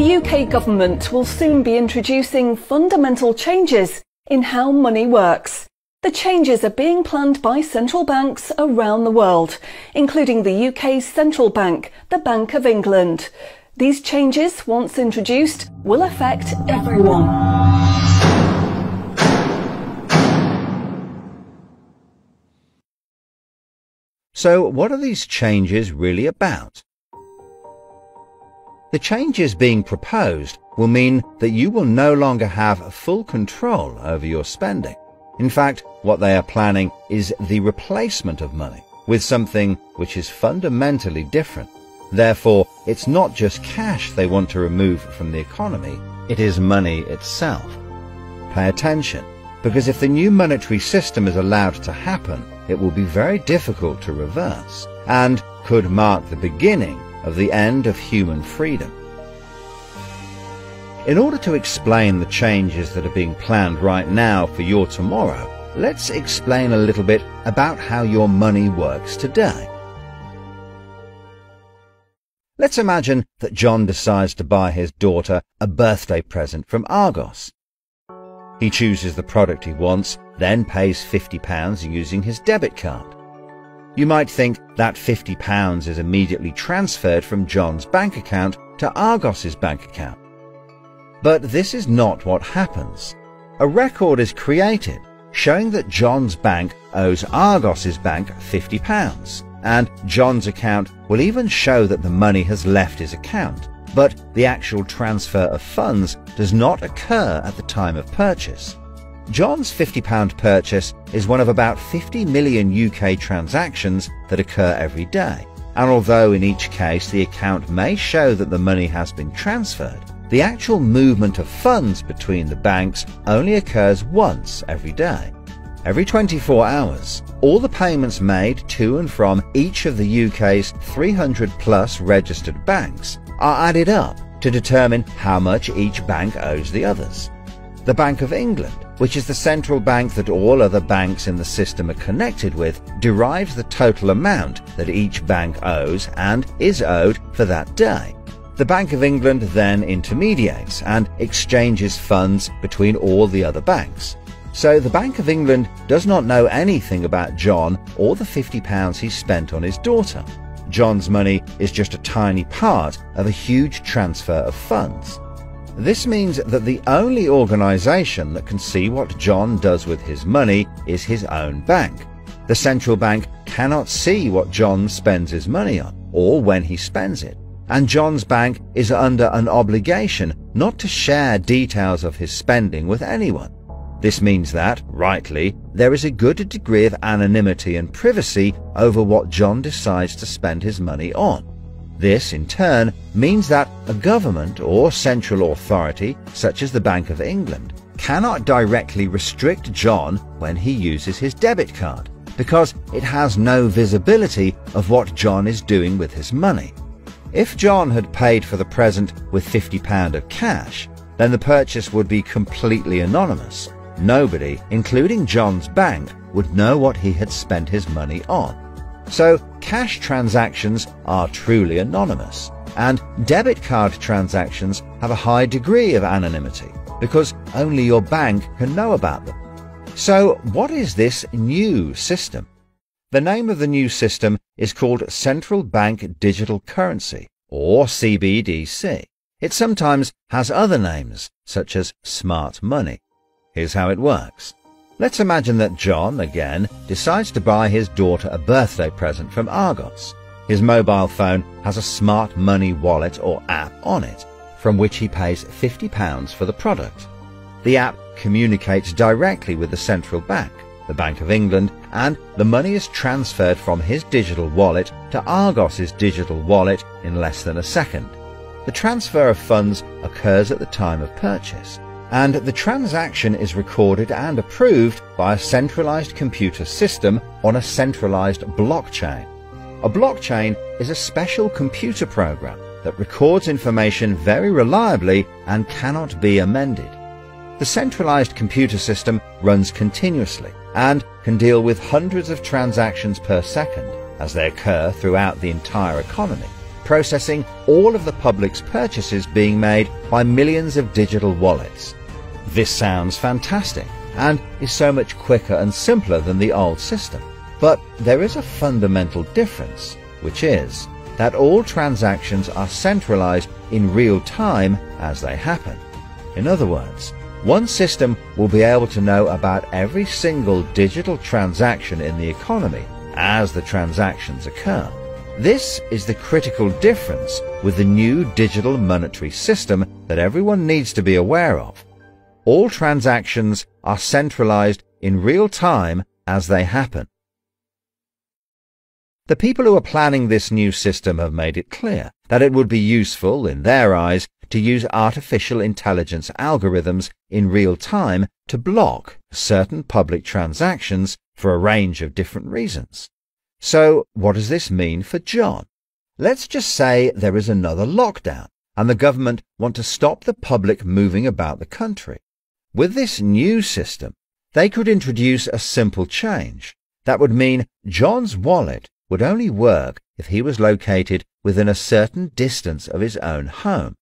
The UK government will soon be introducing fundamental changes in how money works. The changes are being planned by central banks around the world, including the UK's central bank, the Bank of England. These changes, once introduced, will affect everyone. So what are these changes really about? The changes being proposed will mean that you will no longer have full control over your spending. In fact, what they are planning is the replacement of money with something which is fundamentally different. Therefore, it's not just cash they want to remove from the economy, it is money itself. Pay attention, because if the new monetary system is allowed to happen, it will be very difficult to reverse, and could mark the beginning of the end of human freedom. In order to explain the changes that are being planned right now for your tomorrow, let's explain a little bit about how your money works today. Let's imagine that John decides to buy his daughter a birthday present from Argos. He chooses the product he wants, then pays £50 using his debit card. You might think that £50 is immediately transferred from John's bank account to Argos's bank account. But this is not what happens. A record is created showing that John's bank owes Argos's bank £50, and John's account will even show that the money has left his account, but the actual transfer of funds does not occur at the time of purchase. John's £50 purchase is one of about 50 million UK transactions that occur every day, and although in each case the account may show that the money has been transferred, the actual movement of funds between the banks only occurs once every day. Every 24 hours, all the payments made to and from each of the UK's 300 plus registered banks are added up to determine how much each bank owes the others. The Bank of England, which is the central bank that all other banks in the system are connected with, derives the total amount that each bank owes and is owed for that day. The Bank of England then intermediates and exchanges funds between all the other banks. So the Bank of England does not know anything about John or the £50 he spent on his daughter. John's money is just a tiny part of a huge transfer of funds. This means that the only organisation that can see what John does with his money is his own bank. The central bank cannot see what John spends his money on, or when he spends it, and John's bank is under an obligation not to share details of his spending with anyone. This means that, rightly, there is a good degree of anonymity and privacy over what John decides to spend his money on. This, in turn, means that a government or central authority, such as the Bank of England, cannot directly restrict John when he uses his debit card, because it has no visibility of what John is doing with his money. If John had paid for the present with £50 of cash, then the purchase would be completely anonymous. Nobody, including John's bank, would know what he had spent his money on. So cash transactions are truly anonymous, and debit card transactions have a high degree of anonymity because only your bank can know about them. So what is this new system? The name of the new system is called Central Bank Digital Currency, or CBDC. It sometimes has other names, such as smart money. Here's how it works. Let's imagine that John, again, decides to buy his daughter a birthday present from Argos. His mobile phone has a smart money wallet or app on it, from which he pays £50 for the product. The app communicates directly with the central bank, the Bank of England, and the money is transferred from his digital wallet to Argos's digital wallet in less than a second. The transfer of funds occurs at the time of purchase, and the transaction is recorded and approved by a centralized computer system on a centralized blockchain. A blockchain is a special computer program that records information very reliably and cannot be amended. The centralized computer system runs continuously and can deal with hundreds of transactions per second as they occur throughout the entire economy. processing all of the public's purchases being made by millions of digital wallets. This sounds fantastic and is so much quicker and simpler than the old system. But there is a fundamental difference, which is that all transactions are centralized in real time as they happen. In other words, one system will be able to know about every single digital transaction in the economy as the transactions occur. This is the critical difference with the new digital monetary system that everyone needs to be aware of. All transactions are centralized in real time as they happen. The people who are planning this new system have made it clear that it would be useful, in their eyes, to use artificial intelligence algorithms in real time to block certain public transactions for a range of different reasons. So, what does this mean for John? Let's just say there is another lockdown and the government want to stop the public moving about the country. With this new system, they could introduce a simple change. That would mean John's wallet would only work if he was located within a certain distance of his own home.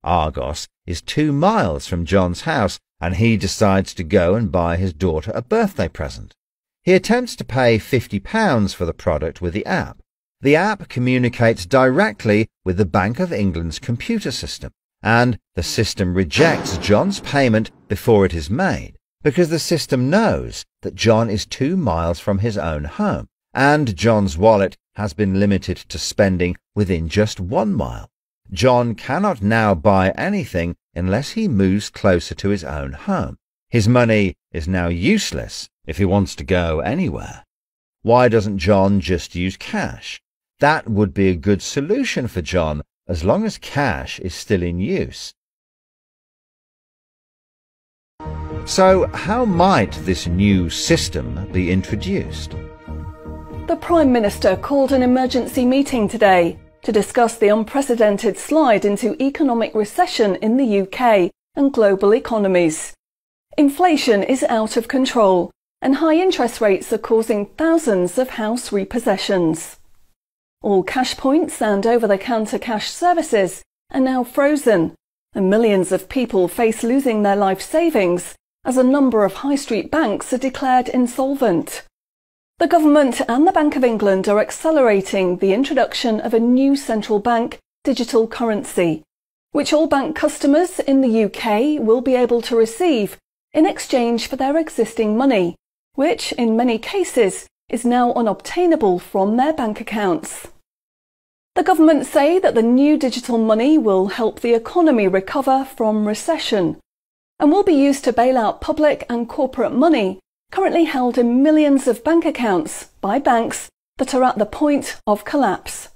Argos is 2 miles from John's house, and he decides to go and buy his daughter a birthday present. He attempts to pay £50 for the product with the app. The app communicates directly with the Bank of England's computer system, and the system rejects John's payment before it is made, because the system knows that John is 2 miles from his own home, and John's wallet has been limited to spending within just 1 mile. John cannot now buy anything unless he moves closer to his own home. His money is now useless if he wants to go anywhere. Why doesn't John just use cash? That would be a good solution for John as long as cash is still in use. So how might this new system be introduced? The Prime Minister called an emergency meeting today to discuss the unprecedented slide into economic recession in the UK and global economies. Inflation is out of control, and high interest rates are causing thousands of house repossessions. All cash points and over-the-counter cash services are now frozen, and millions of people face losing their life savings as a number of high street banks are declared insolvent. The government and the Bank of England are accelerating the introduction of a new central bank digital currency, which all bank customers in the UK will be able to receive in exchange for their existing money, which in many cases is now unobtainable from their bank accounts. The government say that the new digital money will help the economy recover from recession and will be used to bail out public and corporate money currently held in millions of bank accounts by banks that are at the point of collapse.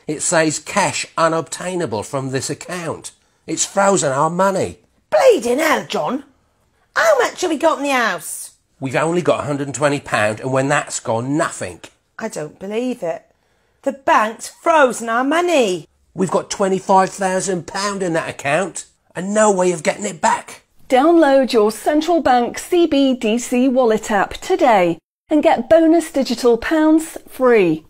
It says cash unobtainable from this account. It's frozen our money. Bleeding hell, John. How much have we got in the house? We've only got £120, and when that's gone, nothing. I don't believe it. The bank's frozen our money. We've got £25,000 in that account, and no way of getting it back. Download your central bank CBDC wallet app today and get bonus digital pounds free.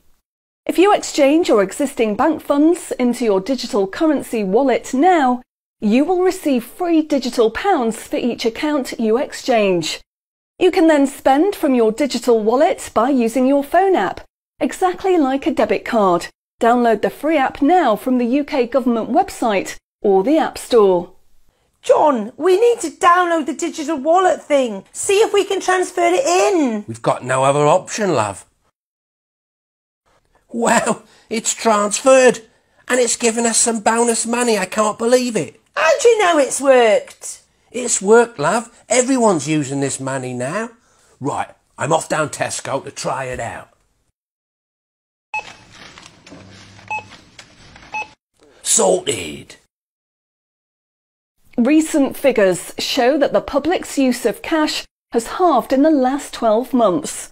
If you exchange your existing bank funds into your digital currency wallet now, you will receive free digital pounds for each account you exchange. You can then spend from your digital wallet by using your phone app, exactly like a debit card. Download the free app now from the UK government website or the App Store. John, we need to download the digital wallet thing. See if we can transfer it in. We've got no other option, love. Wow, it's transferred, and it's given us some bonus money. I can't believe it. How do you know it's worked? It's worked, love. Everyone's using this money now. Right, I'm off down Tesco to try it out. Sorted. Recent figures show that the public's use of cash has halved in the last 12 months.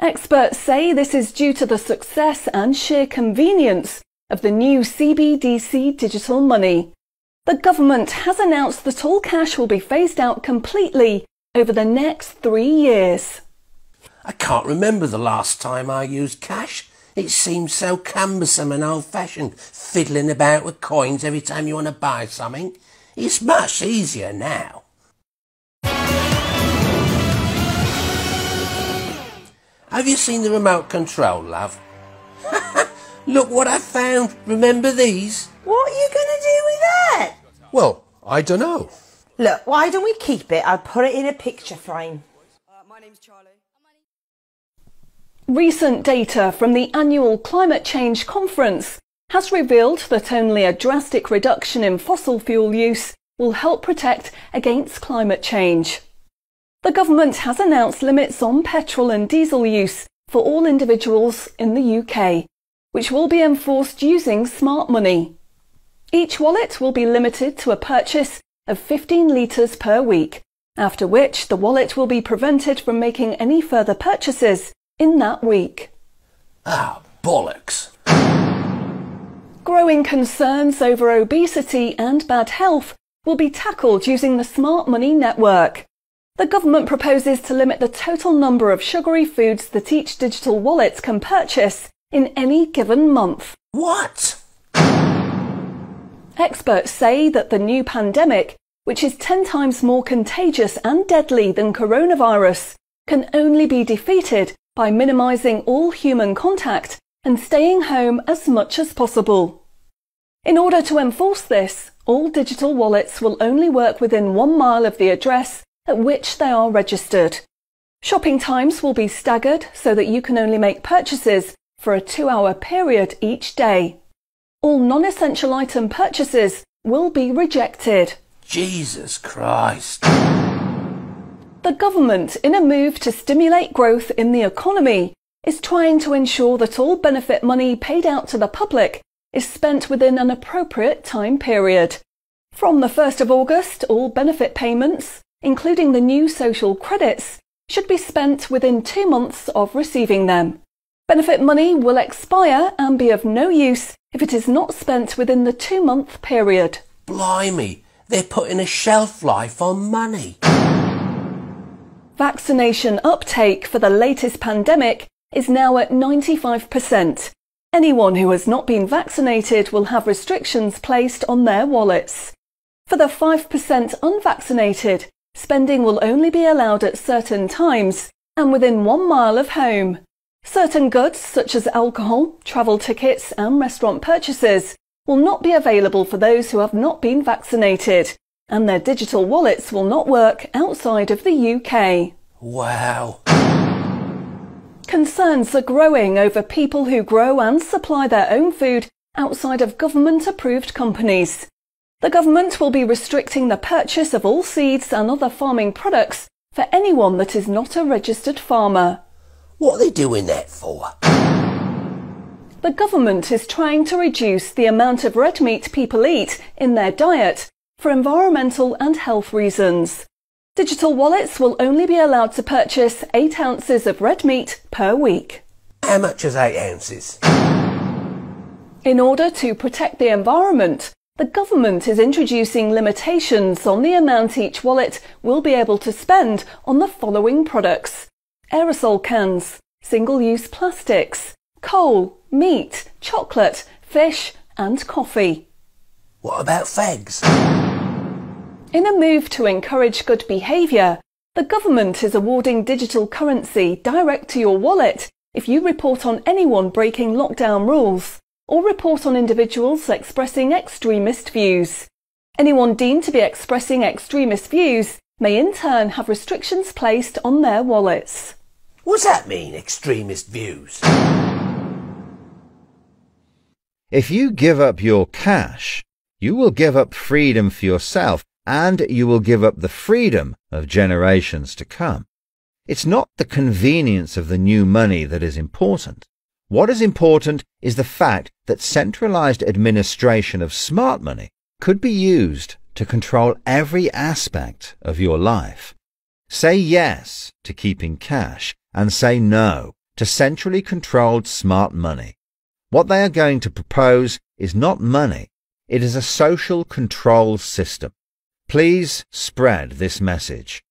Experts say this is due to the success and sheer convenience of the new CBDC digital money. The government has announced that all cash will be phased out completely over the next 3 years. I can't remember the last time I used cash. It seems so cumbersome and old-fashioned, fiddling about with coins every time you want to buy something. It's much easier now. Have you seen the remote control, love? Look what I found. Remember these? What are you going to do with that? Well, I don't know. Look, why don't we keep it? I'll put it in a picture frame. My name's Charlie. Recent data from the annual Climate Change Conference has revealed that only a drastic reduction in fossil fuel use will help protect against climate change. The government has announced limits on petrol and diesel use for all individuals in the UK, which will be enforced using smart money. Each wallet will be limited to a purchase of 15 litres per week, after which the wallet will be prevented from making any further purchases in that week. Ah, bollocks. Growing concerns over obesity and bad health will be tackled using the Smart Money network. The government proposes to limit the total number of sugary foods that each digital wallet can purchase in any given month. What? Experts say that the new pandemic, which is 10 times more contagious and deadly than coronavirus, can only be defeated by minimising all human contact and staying home as much as possible. In order to enforce this, all digital wallets will only work within 1 mile of the address at which they are registered. Shopping times will be staggered so that you can only make purchases for a 2-hour period each day. All non-essential item purchases will be rejected. Jesus Christ. The government, in a move to stimulate growth in the economy, is trying to ensure that all benefit money paid out to the public is spent within an appropriate time period. From the 1st of August, all benefit payments, including the new social credits, should be spent within 2 months of receiving them. Benefit money will expire and be of no use if it is not spent within the 2-month period. Blimey, they're putting a shelf life on money. Vaccination uptake for the latest pandemic is now at 95%. Anyone who has not been vaccinated will have restrictions placed on their wallets. For the 5% unvaccinated, spending will only be allowed at certain times and within 1 mile of home. Certain goods, such as alcohol, travel tickets and restaurant purchases, will not be available for those who have not been vaccinated, and their digital wallets will not work outside of the UK. Wow. Concerns are growing over people who grow and supply their own food outside of government-approved companies. The government will be restricting the purchase of all seeds and other farming products for anyone that is not a registered farmer. What are they doing that for? The government is trying to reduce the amount of red meat people eat in their diet for environmental and health reasons. Digital wallets will only be allowed to purchase 8 ounces of red meat per week. How much is 8 ounces? In order to protect the environment, the government is introducing limitations on the amount each wallet will be able to spend on the following products: aerosol cans, single-use plastics, coal, meat, chocolate, fish and coffee. What about fags? In a move to encourage good behaviour, the government is awarding digital currency direct to your wallet if you report on anyone breaking lockdown rules or report on individuals expressing extremist views. Anyone deemed to be expressing extremist views may in turn have restrictions placed on their wallets. What's that mean, extremist views? If you give up your cash, you will give up freedom for yourself, and you will give up the freedom of generations to come. It's not the convenience of the new money that is important. What is important is the fact that centralized administration of smart money could be used to control every aspect of your life. Say yes to keeping cash and say no to centrally controlled smart money. What they are going to propose is not money, it is a social control system. Please spread this message.